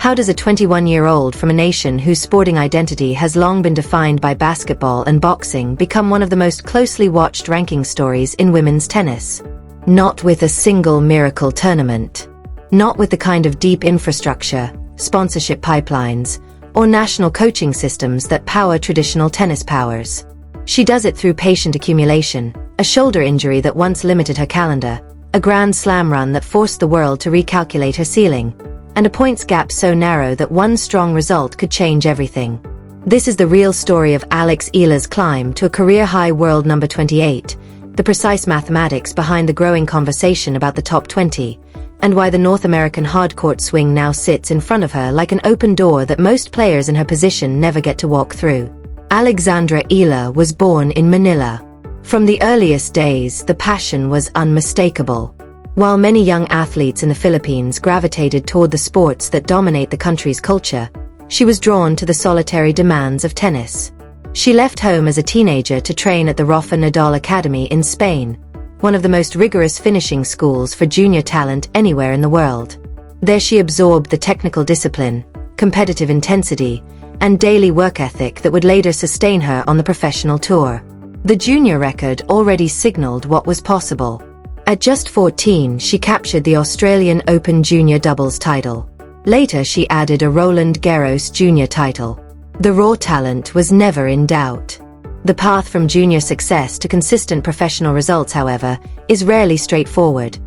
How does a 21-year-old from a nation whose sporting identity has long been defined by basketball and boxing become one of the most closely watched ranking stories in women's tennis? Not with a single miracle tournament. Not with the kind of deep infrastructure, sponsorship pipelines, or national coaching systems that power traditional tennis powers. She does it through patient accumulation, a shoulder injury that once limited her calendar, a Grand Slam run that forced the world to recalculate her ceiling, and a points gap so narrow that one strong result could change everything. This is the real story of Eala's climb to a career-high world number 28, the precise mathematics behind the growing conversation about the top 20, and why the North American hardcourt swing now sits in front of her like an open door that most players in her position never get to walk through. Eala was born in Manila. From the earliest days, the passion was unmistakable. While many young athletes in the Philippines gravitated toward the sports that dominate the country's culture, she was drawn to the solitary demands of tennis. She left home as a teenager to train at the Rafa Nadal Academy in Spain, one of the most rigorous finishing schools for junior talent anywhere in the world. There she absorbed the technical discipline, competitive intensity, and daily work ethic that would later sustain her on the professional tour. The junior record already signaled what was possible. At just 14, she captured the Australian Open junior doubles title. Later she added a Roland Garros junior title. The raw talent was never in doubt. The path from junior success to consistent professional results, however, is rarely straightforward,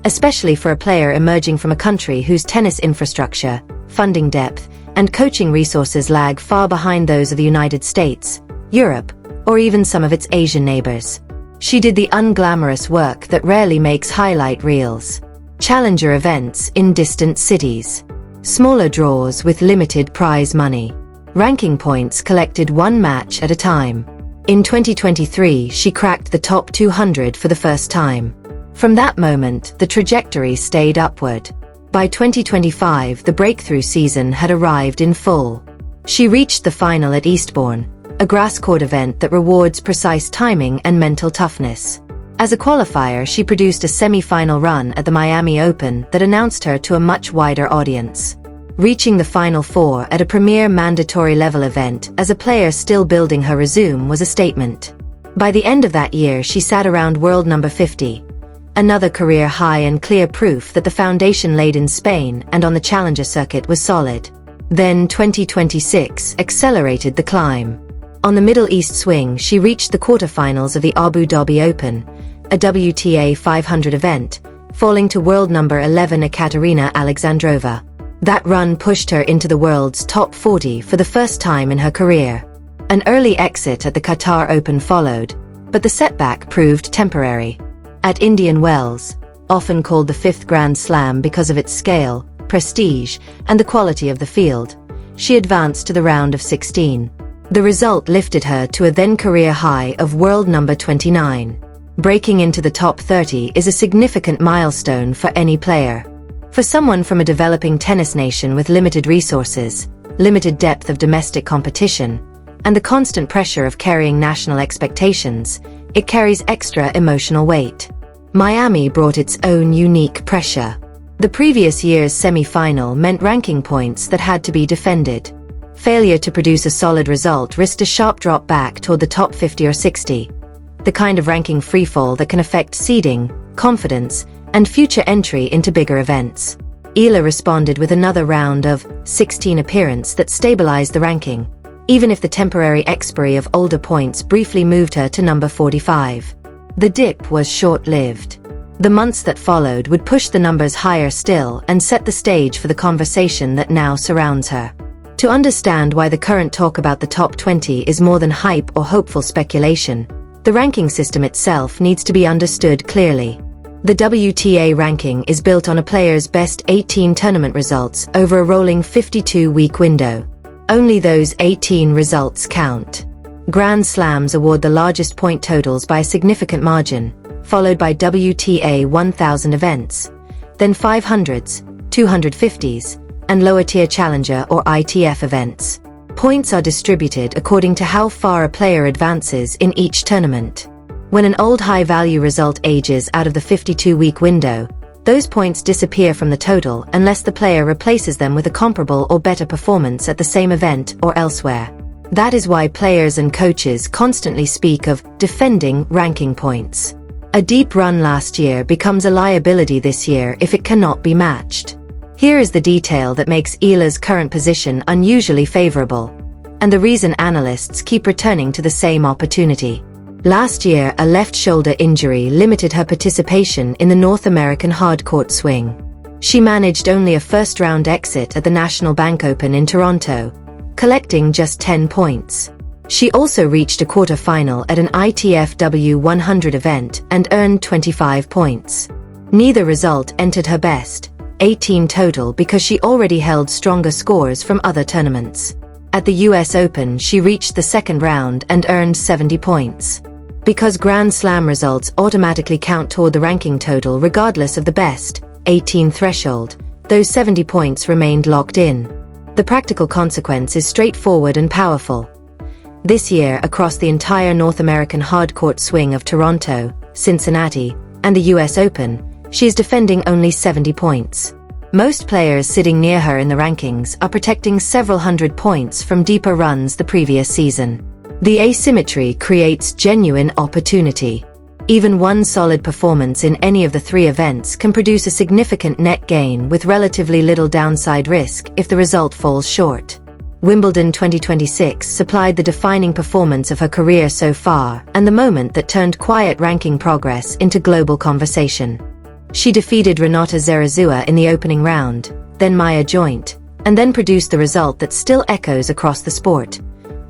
especially for a player emerging from a country whose tennis infrastructure, funding depth, and coaching resources lag far behind those of the United States, Europe, or even some of its Asian neighbors. She did the unglamorous work that rarely makes highlight reels. Challenger events in distant cities. Smaller draws with limited prize money. Ranking points collected one match at a time. In 2023, she cracked the top 200 for the first time. From that moment, the trajectory stayed upward. By 2025, the breakthrough season had arrived in full. She reached the final at Eastbourne, a grass court event that rewards precise timing and mental toughness. As a qualifier, she produced a semi-final run at the Miami Open that announced her to a much wider audience. Reaching the Final Four at a premier mandatory level event as a player still building her resume was a statement. By the end of that year, she sat around world number 50. Another career high and clear proof that the foundation laid in Spain and on the challenger circuit was solid. Then 2026 accelerated the climb. On the Middle East swing, she reached the quarterfinals of the Abu Dhabi Open, a WTA 500 event, falling to world number 11 Ekaterina Alexandrova. That run pushed her into the world's top 40 for the first time in her career. An early exit at the Qatar Open followed, but the setback proved temporary. At Indian Wells, often called the fifth Grand Slam because of its scale, prestige, and the quality of the field, she advanced to the round of 16. The result lifted her to a then-career high of world number 29. Breaking into the top 30 is a significant milestone for any player. For someone from a developing tennis nation with limited resources, limited depth of domestic competition, and the constant pressure of carrying national expectations, it carries extra emotional weight. Miami brought its own unique pressure. The previous year's semi-final meant ranking points that had to be defended. Failure to produce a solid result risked a sharp drop back toward the top 50 or 60, the kind of ranking freefall that can affect seeding, confidence, and future entry into bigger events. Eala responded with another round of 16 appearance that stabilized the ranking, even if the temporary expiry of older points briefly moved her to number 45. The dip was short-lived. The months that followed would push the numbers higher still and set the stage for the conversation that now surrounds her. To understand why the current talk about the top 20 is more than hype or hopeful speculation, the ranking system itself needs to be understood clearly. The WTA ranking is built on a player's best 18 tournament results over a rolling 52-week window. Only those 18 results count. Grand Slams award the largest point totals by a significant margin, followed by WTA 1000 events, then 500s, 250s, and lower-tier challenger or ITF events. Points are distributed according to how far a player advances in each tournament. When an old high-value result ages out of the 52-week window, those points disappear from the total unless the player replaces them with a comparable or better performance at the same event or elsewhere. That is why players and coaches constantly speak of defending ranking points. A deep run last year becomes a liability this year if it cannot be matched. Here is the detail that makes Eala's current position unusually favorable, and the reason analysts keep returning to the same opportunity. Last year, a left shoulder injury limited her participation in the North American hardcourt swing. She managed only a first-round exit at the National Bank Open in Toronto, collecting just 10 points. She also reached a quarter-final at an ITF 100 event and earned 25 points. Neither result entered her best, 18 total, because she already held stronger scores from other tournaments. At the US Open, she reached the second round and earned 70 points. Because Grand Slam results automatically count toward the ranking total regardless of the best 18 threshold, those 70 points remained locked in. The practical consequence is straightforward and powerful. This year, across the entire North American hardcourt swing of Toronto, Cincinnati, and the US Open, she is defending only 70 points. Most players sitting near her in the rankings are protecting several hundred points from deeper runs the previous season. The asymmetry creates genuine opportunity. Even one solid performance in any of the three events can produce a significant net gain with relatively little downside risk if the result falls short. Wimbledon 2026 supplied the defining performance of her career so far and the moment that turned quiet ranking progress into global conversation. She defeated Renata Zarazua in the opening round, then Maya Joint, and then produced the result that still echoes across the sport: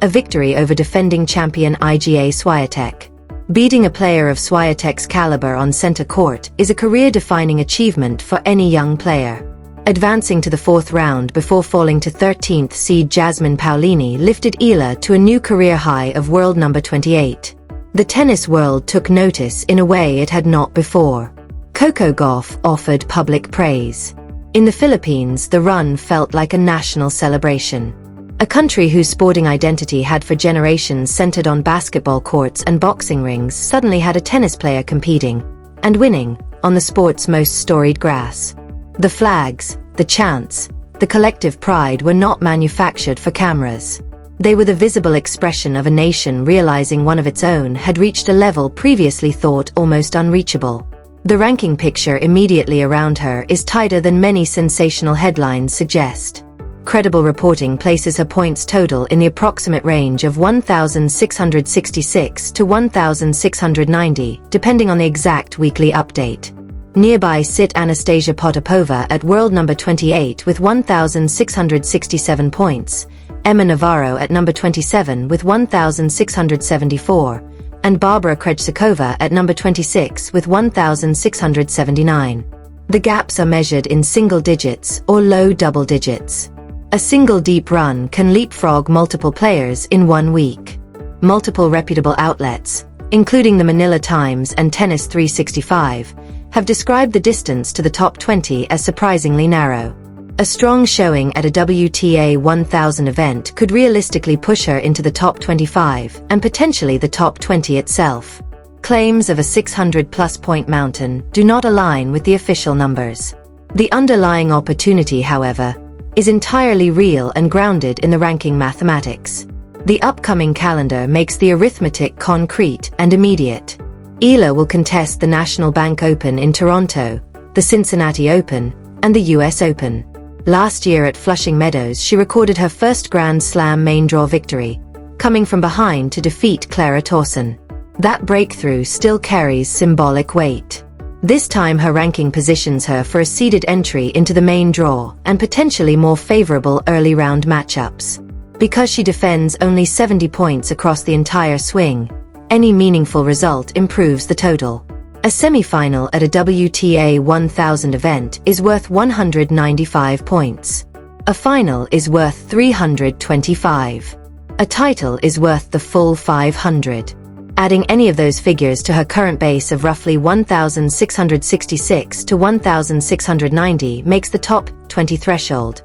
a victory over defending champion Iga Swiatek. Beating a player of Swiatek's caliber on center court is a career-defining achievement for any young player. Advancing to the fourth round before falling to 13th seed Jasmine Paolini lifted Eala to a new career high of world number 28. The tennis world took notice in a way it had not before. Coco Gauff offered public praise. In the Philippines, the run felt like a national celebration. A country whose sporting identity had for generations centered on basketball courts and boxing rings suddenly had a tennis player competing, and winning, on the sport's most storied grass. The flags, the chants, the collective pride were not manufactured for cameras. They were the visible expression of a nation realizing one of its own had reached a level previously thought almost unreachable. The ranking picture immediately around her is tighter than many sensational headlines suggest. Credible reporting places her points total in the approximate range of 1,666 to 1,690, depending on the exact weekly update. Nearby sit Anastasia Potapova at world number 28 with 1,667 points, Emma Navarro at number 27 with 1,674, and Barbara Krejcikova at number 26 with 1,679. The gaps are measured in single digits or low double digits. A single deep run can leapfrog multiple players in 1 week. Multiple reputable outlets, including the Manila Times and Tennis 365, have described the distance to the top 20 as surprisingly narrow. A strong showing at a WTA 1000 event could realistically push her into the top 25 and potentially the top 20 itself. Claims of a 600-plus point mountain do not align with the official numbers. The underlying opportunity, however, is entirely real and grounded in the ranking mathematics. The upcoming calendar makes the arithmetic concrete and immediate. Eala will contest the National Bank Open in Toronto, the Cincinnati Open, and the US Open. Last year at Flushing Meadows, she recorded her first Grand Slam main draw victory, coming from behind to defeat Clara Tauson. That breakthrough still carries symbolic weight. This time her ranking positions her for a seeded entry into the main draw and potentially more favorable early round matchups. Because she defends only 70 points across the entire swing, any meaningful result improves the total. A semi-final at a WTA 1000 event is worth 195 points. A final is worth 325. A title is worth the full 500. Adding any of those figures to her current base of roughly 1,666 to 1,690 makes the top 20 threshold,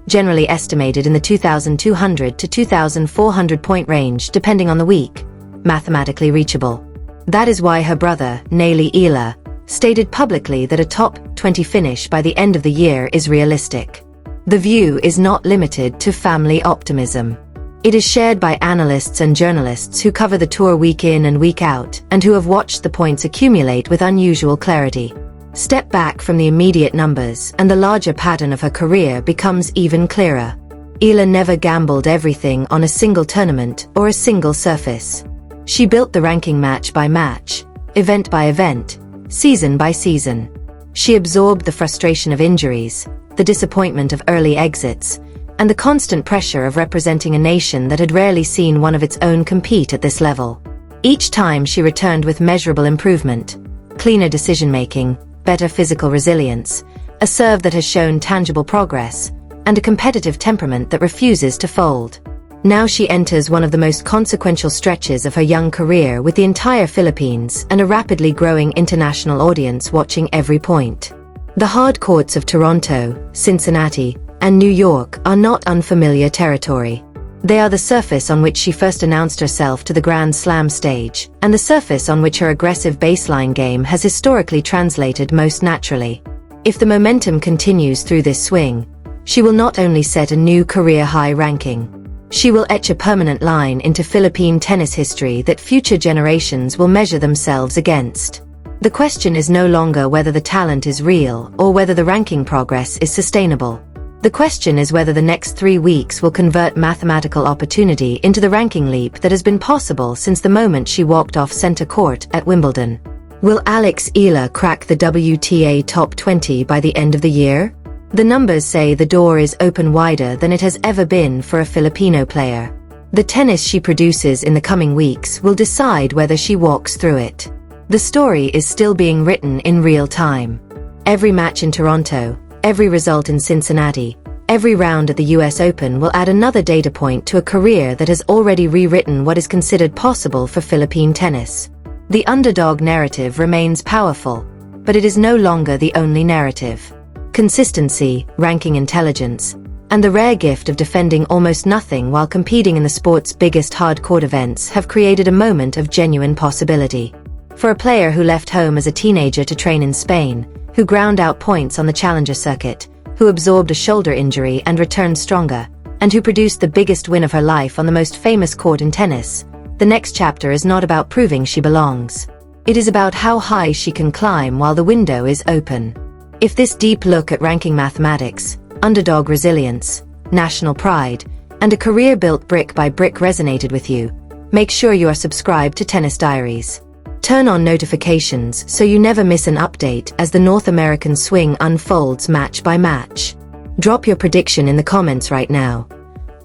generally estimated in the 2,200 to 2,400 point range depending on the week, mathematically reachable. That is why her brother, Eala, stated publicly that a top 20 finish by the end of the year is realistic. The view is not limited to family optimism. It is shared by analysts and journalists who cover the tour week in and week out, and who have watched the points accumulate with unusual clarity. Step back from the immediate numbers, and the larger pattern of her career becomes even clearer. Eala never gambled everything on a single tournament or a single surface. She built the ranking match by match, event by event, season by season. She absorbed the frustration of injuries, the disappointment of early exits, and the constant pressure of representing a nation that had rarely seen one of its own compete at this level. Each time she returned with measurable improvement: cleaner decision-making, better physical resilience, a serve that has shown tangible progress, and a competitive temperament that refuses to fold. Now she enters one of the most consequential stretches of her young career, with the entire Philippines and a rapidly growing international audience watching every point. The hard courts of Toronto, Cincinnati, and New York are not unfamiliar territory. They are the surface on which she first announced herself to the Grand Slam stage, and the surface on which her aggressive baseline game has historically translated most naturally. If the momentum continues through this swing, she will not only set a new career-high ranking, she will etch a permanent line into Philippine tennis history that future generations will measure themselves against. The question is no longer whether the talent is real or whether the ranking progress is sustainable. The question is whether the next 3 weeks will convert mathematical opportunity into the ranking leap that has been possible since the moment she walked off center court at Wimbledon. Will Eala crack the WTA top 20 by the end of the year? The numbers say the door is open wider than it has ever been for a Filipino player. The tennis she produces in the coming weeks will decide whether she walks through it. The story is still being written in real time. Every match in Toronto, every result in Cincinnati, every round at the US Open will add another data point to a career that has already rewritten what is considered possible for Philippine tennis. The underdog narrative remains powerful, but it is no longer the only narrative. Consistency, ranking intelligence, and the rare gift of defending almost nothing while competing in the sport's biggest hard-court events have created a moment of genuine possibility. For a player who left home as a teenager to train in Spain, who ground out points on the challenger circuit, who absorbed a shoulder injury and returned stronger, and who produced the biggest win of her life on the most famous court in tennis, the next chapter is not about proving she belongs. It is about how high she can climb while the window is open. If this deep look at ranking mathematics, underdog resilience, national pride, and a career built brick by brick resonated with you, make sure you are subscribed to Tennis Diaries. Turn on notifications so you never miss an update as the North American swing unfolds match by match. Drop your prediction in the comments right now.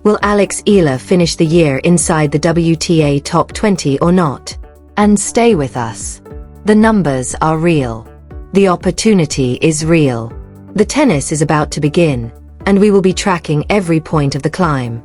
Will Eala finish the year inside the WTA top 20 or not? And stay with us. The numbers are real. The opportunity is real. The tennis is about to begin, and we will be tracking every point of the climb.